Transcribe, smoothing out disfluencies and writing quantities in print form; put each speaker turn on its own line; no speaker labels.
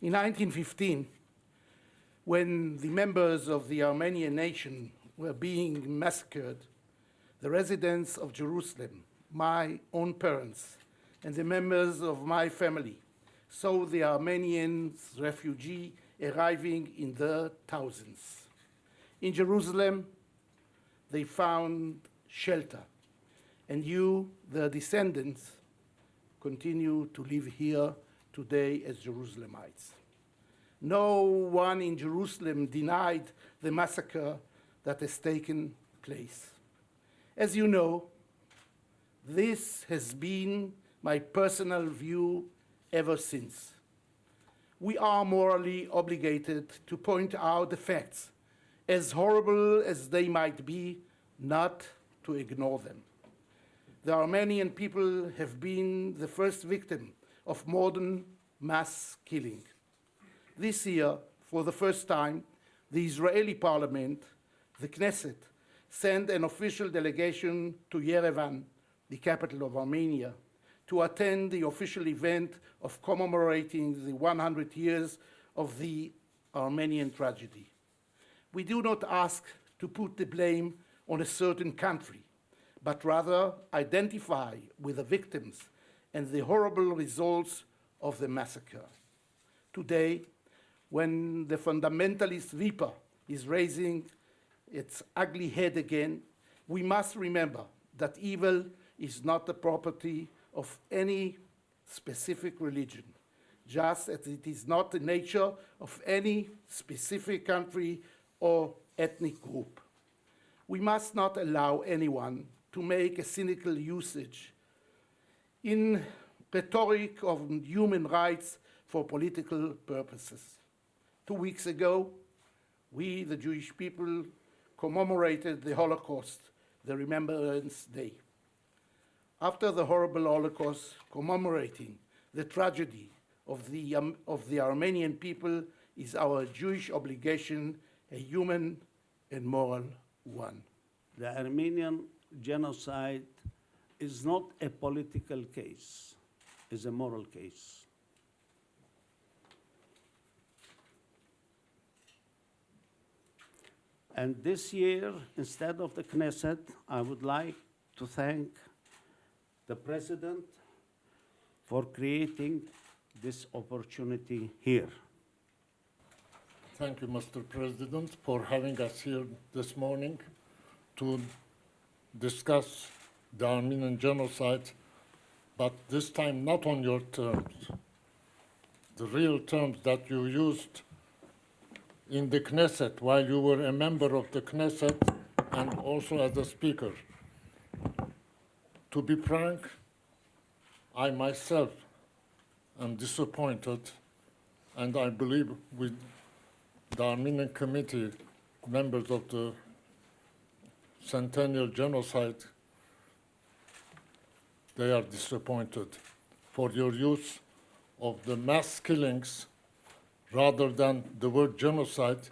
In 1915, when the members of the Armenian nation were being massacred, the residents of Jerusalem, my own parents, and the members of my family saw the Armenian refugees arriving in their thousands. In Jerusalem, they found shelter, and you, their descendants, continue to live here today as Jerusalemites. No one in Jerusalem denied the massacre that has taken place. As you know, this has been my personal view ever since. We are morally obligated to point out the facts, as horrible as they might be, not to ignore them. The Armenian people have been the first victim of modern mass killing. This year, for the first time, the Israeli parliament, the Knesset, sent an official delegation to Yerevan, the capital of Armenia, to attend the official event of commemorating the 100 years of the Armenian tragedy. We do not ask to put the blame on a certain country, but rather identify with the victims and the horrible results of the massacre. Today, when the fundamentalist viper is raising its ugly head again, we must remember that evil is not the property of any specific religion, just as it is not the nature of any specific country or ethnic group. We must not allow anyone to make a cynical usage in rhetoric of human rights for political purposes. 2 weeks ago, we, the Jewish people, commemorated the Holocaust, the Remembrance Day. After the horrible Holocaust, commemorating the tragedy of the Armenian people is our Jewish obligation, a human and moral one.
The Armenian genocide is not a political case, it's a moral case. And this year, instead of the Knesset, I would like to thank the President for creating this opportunity here.
Thank you, Mr. President, for having us here this morning to discuss the Armenian genocide, but this time not on your terms, the real terms that you used in the Knesset while you were a member of the Knesset and also as a speaker. To be frank, I myself am disappointed, and I believe with the Armenian Committee, members of the Centennial Genocide, they are disappointed for your use of the mass killings rather than the word genocide